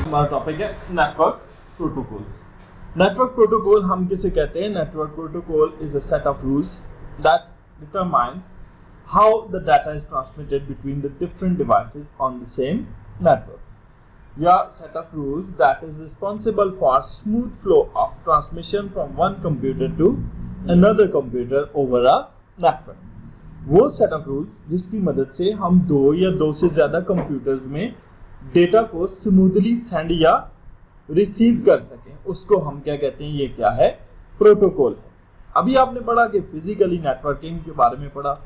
हमारा टॉपिक है network protocols. Network protocol हम किसे कहते हैं? Network protocol is a set of rules that determine how the data is transmitted between the different devices on the same network या set of rules that is responsible for smooth flow of transmission from one computer to another computer over a network। वो set of rules जिसकी मदद से हम दो या दो से ज्यादा कंप्यूटर्स में डेटा को स्मूथली सेंड या रिसीव कर सकें, उसको हम क्या कहते हैं? ये क्या है? प्रोटोकॉल है। अभी आपने पढ़ा कि फिजिकली नेटवर्किंग के बारे में पढ़ा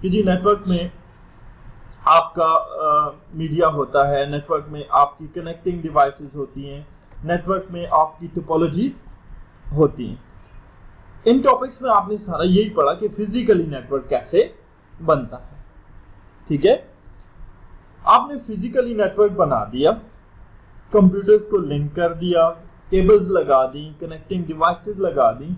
कि जी नेटवर्क में आपका मीडिया होता है, नेटवर्क में आपकी कनेक्टिंग डिवाइसेस होती हैं, नेटवर्क में आपकी टोपोलॉजीज होती हैं। इन टॉपिक्स में आपने सारा यही पढ़ा कि फिजिकली नेटवर्क कैसे बनता है। ठीक है, आपने फिजिकली नेटवर्क बना दिया, कंप्यूटर्स को लिंक कर दिया, केबल्स लगा दी, कनेक्टिंग डिवाइसेस लगा दी।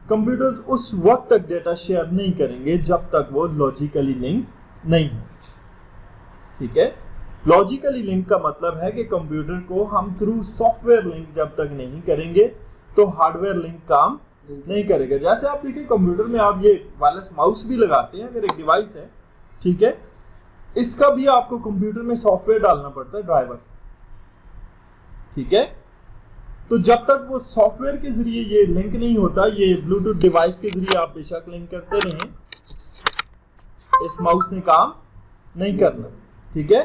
कंप्यूटर्स उस वक्त तक डेटा शेयर नहीं करेंगे जब तक वो लॉजिकली लिंक नहीं हो। ठीक है, लॉजिकली लिंक का मतलब है कि कंप्यूटर को हम थ्रू सॉफ्टवेयर लिंक जब तक नहीं करेंगे तो हार्डवेयर लिंक काम नहीं करेगा। जैसे आप देखिए कंप्यूटर में आप ये वायरलेस माउस भी लगाते हैं, अगर एक डिवाइस है, ठीक है, इसका भी आपको कंप्यूटर में सॉफ्टवेयर डालना पड़ता है, ड्राइवर। ठीक है, तो जब तक वो सॉफ्टवेयर के जरिए ये लिंक नहीं होता, ये ब्लूटूथ डिवाइस के जरिए आप बेशक लिंक करते रहें, इस माउस ने काम नहीं करना। ठीक है,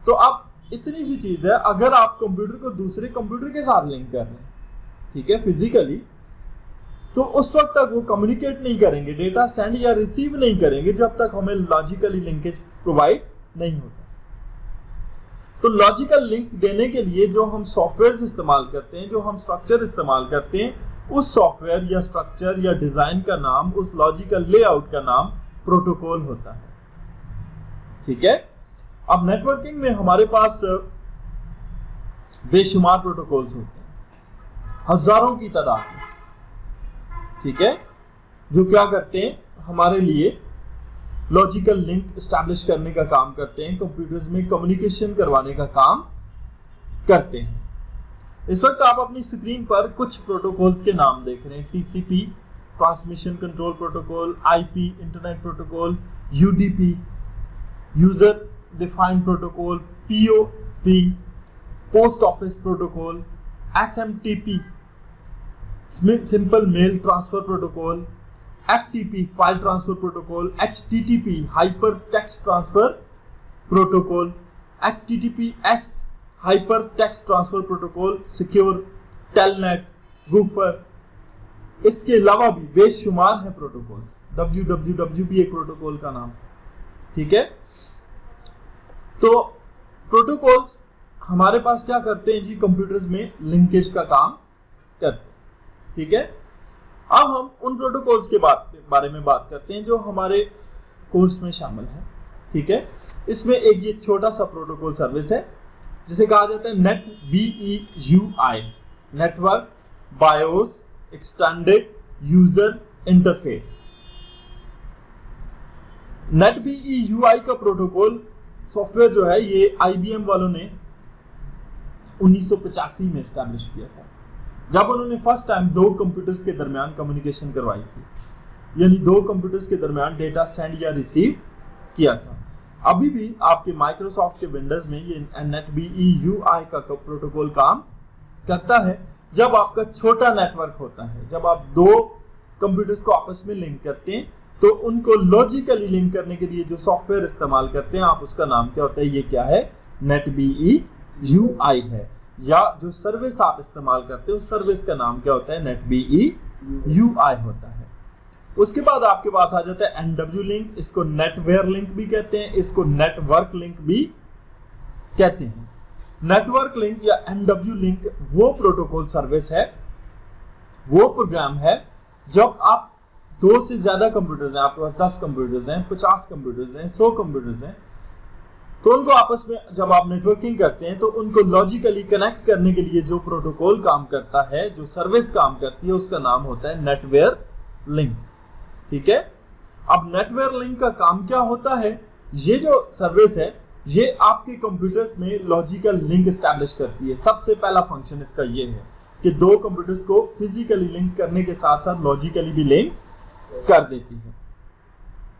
तो अब इतनी सी चीज है, अगर आप कंप्यूटर को दूसरे कंप्यूटर के साथ लिंक कर रहे हैं, ठीक है, फिजिकली, तो उस वक्त तक वो कम्युनिकेट नहीं करेंगे, डेटा सेंड या रिसीव नहीं करेंगे जब तक हमें लॉजिकली लिंकेज प्रोवाइड नहीं होता। तो लॉजिकल लिंक देने के लिए जो हम सॉफ्टवेयर इस्तेमाल करते हैं, जो हम स्ट्रक्चर इस्तेमाल करते हैं, उस सॉफ्टवेयर या स्ट्रक्चर या डिजाइन का नाम, उस लॉजिकल लेआउट का नाम प्रोटोकॉल होता है। ठीक है, अब नेटवर्किंग में हमारे पास बेशुमार प्रोटोकॉल्स होते हैं, हजारों की तादाद में। ठीक है, जो क्या करते हैं? हमारे लिए लॉजिकल लिंक एस्टैब्लिश करने का काम करते हैं, कंप्यूटर्स में कम्युनिकेशन करवाने का काम करते हैं। इस वक्त आप अपनी स्क्रीन पर कुछ प्रोटोकॉल्स के नाम देख रहे हैं। TCP transmission control protocol, IP internet protocol, UDP user defined protocol, POP post office protocol, SMTP simple mail transfer protocol, FTP file transfer protocol, HTTP hyper text transfer protocol, HTTPS hyper text transfer protocol, secure, telnet, gopher. इसके अलावा भी बेशुमार है protocol. www भी एक protocol का नाम। ठीक है, तो प्रोटोकॉल हमारे पास क्या करते हैं जी? कंप्यूटर्स में लिंकेज का काम करते हैं। ठीक है, अब हम उन प्रोटोकॉल्स के बारे में बात करते हैं जो हमारे कोर्स में शामिल है। ठीक है, इसमें एक ये छोटा सा प्रोटोकॉल सर्विस है जिसे कहा जाता है net BEUI, network BIOS extended user interface. Net BEUI का प्रोटोकॉल सॉफ्टवेयर जो है ये IBM वालों ने 1985 में एस्टैब्लिश किया था, जब उन्होंने फर्स्ट टाइम दो कंप्यूटर्स के दरमियान कम्युनिकेशन करवाई थी, यानी दो कंप्यूटर्स के दरमियान डेटा सेंड या रिसीव किया था। अभी भी आपके माइक्रोसॉफ्ट के विंडोज में ये नेट BEUI का प्रोटोकॉल काम करता है जब आपका छोटा नेटवर्क होता है, जब आप दो कंप्यूटर्स को आपस में लिंक करते हैं तो उनको लॉजिकली लिंक करने के लिए जो सॉफ्टवेयर इस्तेमाल करते हैं आप, उसका नाम क्या होता है? ये क्या है? नेट BEUI है। या जो सर्विस आप इस्तेमाल करते हो उस सर्विस का नाम क्या होता है? नेट BEUI होता है। उसके बाद आपके पास आ जाता है NW लिंक, इसको नेटवेयर लिंक भी कहते हैं, इसको नेटवर्क लिंक भी कहते हैं। नेटवर्क लिंक या NW लिंक वो प्रोटोकॉल सर्विस है, वो प्रोग्राम है जब आप दो से ज्यादा कंप्यूटर्स हैं, आपके पास 10 कंप्यूटर्स हैं, 50 कंप्यूटर्स हैं, 100 कंप्यूटर्स हैं, तो उनको आपस में जब आप नेटवर्किंग करते हैं तो उनको लॉजिकली कनेक्ट करने के लिए जो प्रोटोकॉल काम करता है, जो सर्विस काम करती है, उसका नाम होता है नेटवेयर लिंक। ठीक है, अब नेटवेयर लिंक का काम क्या होता है? ये जो सर्विस है ये आपके कंप्यूटर्स में लॉजिकल लिंक एस्टैब्लिश करती है। सबसे पहला फंक्शन इसका ये है कि दो कंप्यूटर्स को फिजिकली लिंक करने के साथ साथ लॉजिकली भी लिंक कर देती है।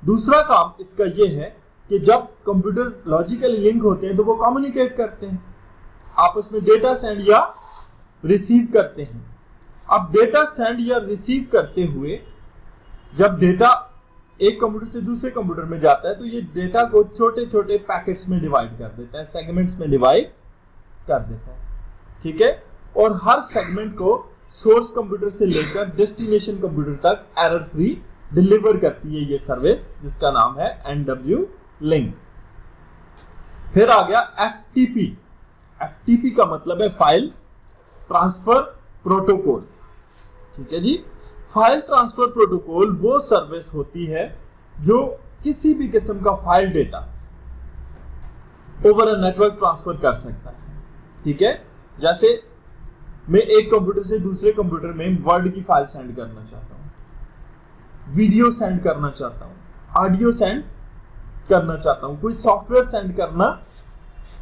दूसरा काम इसका ये है कि जब कंप्यूटर्स लॉजिकली लिंक होते हैं तो वो कम्युनिकेट करते हैं, आपस में डेटा सेंड या रिसीव करते हैं। अब डेटा सेंड या रिसीव करते हुए जब डेटा एक कंप्यूटर से दूसरे कंप्यूटर में जाता है तो ये डेटा को छोटे छोटे पैकेट्स में डिवाइड कर देता है, सेगमेंट्स में डिवाइड कर देता है, ठीक है। और हर सेगमेंट को सोर्स कंप्यूटर से लेकर डेस्टिनेशन कंप्यूटर तक एरर फ्री डिलीवर करती है ये सर्विस, जिसका नाम है NW लिंक। फिर आ गया FTP। FTP का मतलब है फाइल ट्रांसफर प्रोटोकॉल, ठीक है जी। फाइल ट्रांसफर प्रोटोकॉल वो सर्विस होती है जो किसी भी किस्म का file data over a network transfer कर सकता है, ठीक है। जैसे मैं एक कंप्यूटर से दूसरे कंप्यूटर में वर्ड की फाइल सेंड करना चाहता हूं, वीडियो सेंड करना चाहता हूं, ऑडियो सेंड करना चाहता हूं, कोई सॉफ्टवेयर सेंड करना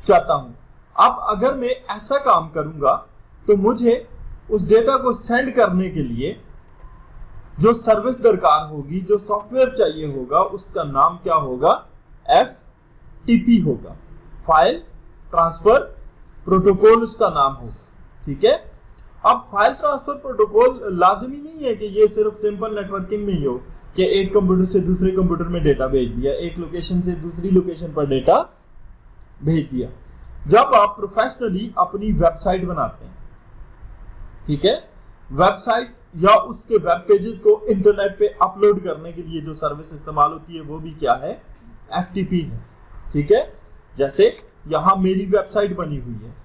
चाहता हूं। अब अगर मैं ऐसा काम करूंगा तो मुझे उस डेटा को सेंड करने के लिए जो सर्विस दरकार होगी, जो सॉफ्टवेयर चाहिए होगा, उसका नाम क्या होगा? FTP होगा, फाइल ट्रांसफर प्रोटोकॉल उसका नाम होगा, ठीक है। अब फाइल ट्रांसफर प्रोटोकॉल लाजमी नहीं है कि ये सिर्फ सिंपल नेटवर्किंग में ही हो कि एक कंप्यूटर से दूसरे कंप्यूटर में डेटा भेज दिया, एक लोकेशन से दूसरी लोकेशन पर डेटा भेज दिया। जब आप प्रोफेशनली अपनी वेबसाइट बनाते हैं, ठीक है, वेबसाइट या उसके वेब पेजेस को इंटरनेट पे अपलोड करने के लिए जो सर्विस इस्तेमाल होती है वो भी क्या है? FTP है, ठीक है। जैसे यहां मेरी वेबसाइट बनी हुई है,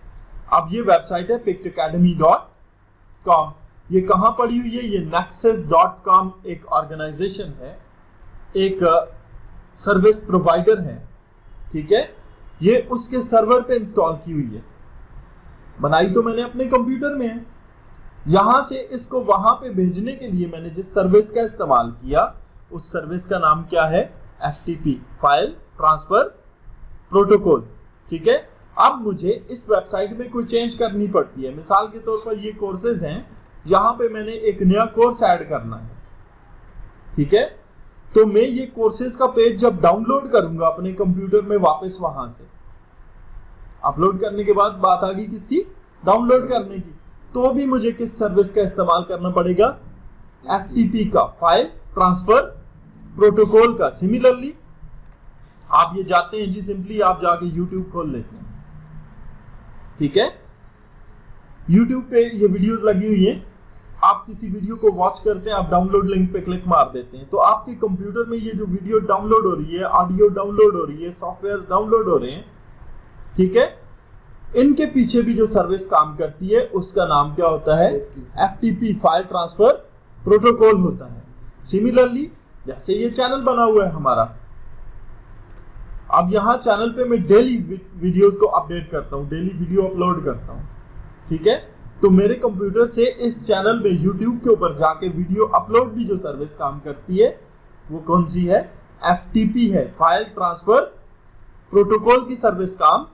अब ये वेबसाइट है pictacademy.com। ये कहां पड़ी हुई है? ये nexus.com एक ऑर्गेनाइजेशन है, एक सर्विस प्रोवाइडर है, ठीक है। ये उसके सर्वर पे इंस्टॉल की हुई है, बनाई तो मैंने अपने कंप्यूटर में है। यहां से इसको वहां पे भेजने के लिए मैंने जिस सर्विस का इस्तेमाल किया उस सर्विस का नाम क्या है? FTP, फाइल ट्रांसफर प्रोटोकॉल, ठीक है। अब मुझे इस वेबसाइट में कोई चेंज करनी पड़ती है। मिसाल के तौर पर ये कोर्सेज हैं, यहां पे मैंने एक नया कोर्स ऐड करना है, ठीक है। तो मैं ये कोर्सेज का पेज जब डाउनलोड करूंगा अपने कंप्यूटर में वापस, वहां से अपलोड करने के बाद बात आ गई किसकी? डाउनलोड करने की। तो भी मुझे किस सर्विस का इस्तेमाल करना पड़ेगा? FTP का, फाइल ट्रांसफर प्रोटोकॉल का। सिमिलरली आप ये जाते हैं जी, सिंपली आप जाके YouTube खोल लेते हैं, ठीक है। YouTube पे ये वीडियोस लगी हुई हैं, आप किसी वीडियो को वॉच करते हैं, आप डाउनलोड लिंक पे क्लिक मार देते हैं, तो आपके कंप्यूटर में ये जो वीडियो डाउनलोड हो रही है, ऑडियो डाउनलोड हो रही है, सॉफ्टवेयर डाउनलोड हो रहे हैं, ठीक है, इनके पीछे भी जो सर्विस काम करती है उसका नाम क्या होता है? FTP, फाइल ट्रांसफर प्रोटोकॉल होता है। सिमिलरली जैसे ये चैनल बना हुआ है हमारा, अब यहां चैनल पे मैं डेली वीडियोस को अपडेट करता हूं, डेली वीडियो अपलोड करता हूं, ठीक है। तो मेरे कंप्यूटर से इस चैनल में YouTube के ऊपर जाके वीडियो अपलोड भी जो सर्विस काम करती है वो कौन सी है? FTP है, फाइल ट्रांसफर प्रोटोकॉल की सर्विस काम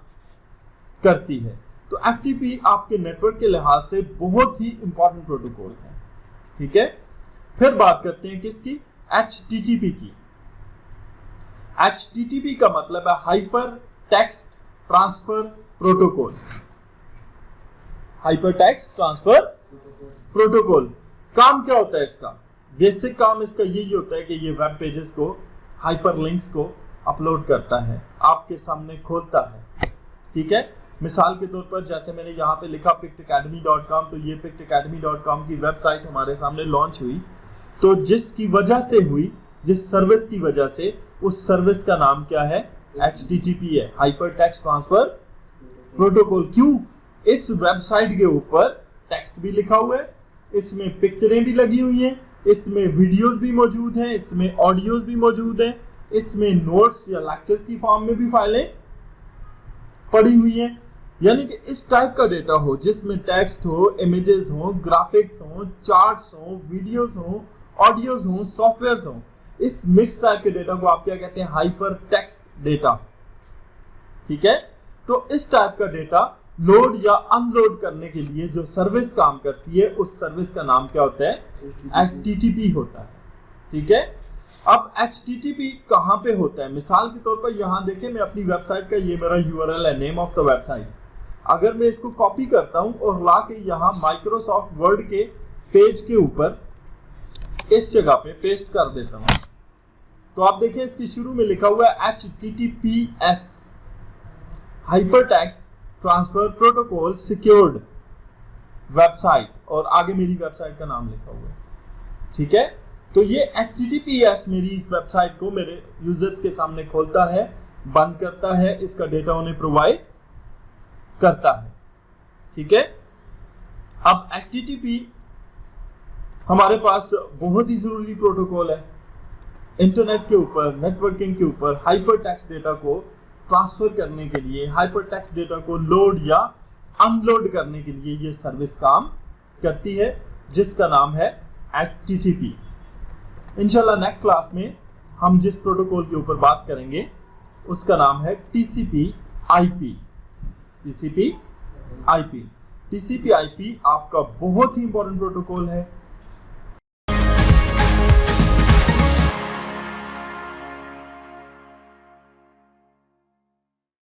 करती है। तो FTP आपके नेटवर्क के लिहाज से बहुत ही इंपॉर्टेंट प्रोटोकॉल है, ठीक है। फिर बात करते हैं किसकी? HTTP की। HTTP का मतलब है hyper text transfer protocol. Hyper text transfer protocol काम क्या होता है इसका? बेसिक काम इसका यही होता है कि ये वेब पेजेस को, हाइपर लिंक्स को अपलोड करता है, आपके सामने खोलता है, ठीक है। मिसाल के तौर पर जैसे मैंने यहाँ पे लिखा pictacademy.com, तो ये pictacademy.com की वेबसाइट हमारे सामने लॉन्च हुई, तो जिसकी वजह से हुई, जिस सर्विस की वजह से, उस सर्विस का नाम क्या है? HTTP है, हाइपर टेक्स्ट ट्रांसफर प्रोटोकॉल। क्यों? इस वेबसाइट के ऊपर टेक्स्ट भी लिखा हुआ है, इसमें पिक्चरें भी लगी हुई हैं, इसमें वीडियोस भी मौजूद हैं, इसमें ऑडियोज भी मौजूद हैं, इसमें नोट्स या लेक्चर्स की फॉर्म में भी फाइलें पड़ी हुई हैं। यानी कि इस टाइप का डेटा हो जिसमें टेक्स्ट हो, इमेजेस हो, ग्राफिक्स हो, चार्ट्स हो, वीडियोस हो, ऑडियोज हो, सॉफ्टवेयर हो, इस मिक्स टाइप के डेटा को आप क्या कहते हैं? हाइपर टेक्स्ट डेटा, ठीक है। तो इस टाइप का डेटा लोड या अनलोड करने के लिए जो सर्विस काम करती है उस सर्विस का नाम क्या होता है, HTTP होता है, ठीक है। अब HTTP कहां पे होता है, मिसाल के तौर पर यहां देखें, मैं अपनी वेबसाइट का, ये मेरा URL है, नेम ऑफ द वेबसाइट। अगर मैं इसको कॉपी करता हूं और ला के यहां माइक्रोसॉफ्ट वर्ड के पेज के ऊपर इस जगह पे पेस्ट कर देता हूं, तो आप देखें इसके शुरू में लिखा हुआ है HTTPS hypertext transfer protocol secured website, और आगे मेरी वेबसाइट का नाम लिखा हुआ है, ठीक है। तो ये HTTPS मेरी इस वेबसाइट को मेरे यूजर्स के सामने खोलता है, बंद करता है, इसका डेटा उन्हें प्रोवाइड करता है, ठीक है। अब HTTP हमारे पास बहुत ही जरूरी प्रोटोकॉल है। इंटरनेट के ऊपर, नेटवर्किंग के ऊपर हाइपरटेक्स्ट डेटा को ट्रांसफर करने के लिए, हाइपरटेक्स्ट डेटा को लोड या अनलोड करने के लिए ये सर्विस काम करती है, जिसका नाम है HTTP। इंशाल्लाह नेक्स्ट क्लास में हम जिस प्रोटोकॉल के ऊपर बात करेंगे उसका नाम है TCP/IP। TCP/IP आपका बहुत ही इंपॉर्टेंट प्रोटोकॉल है।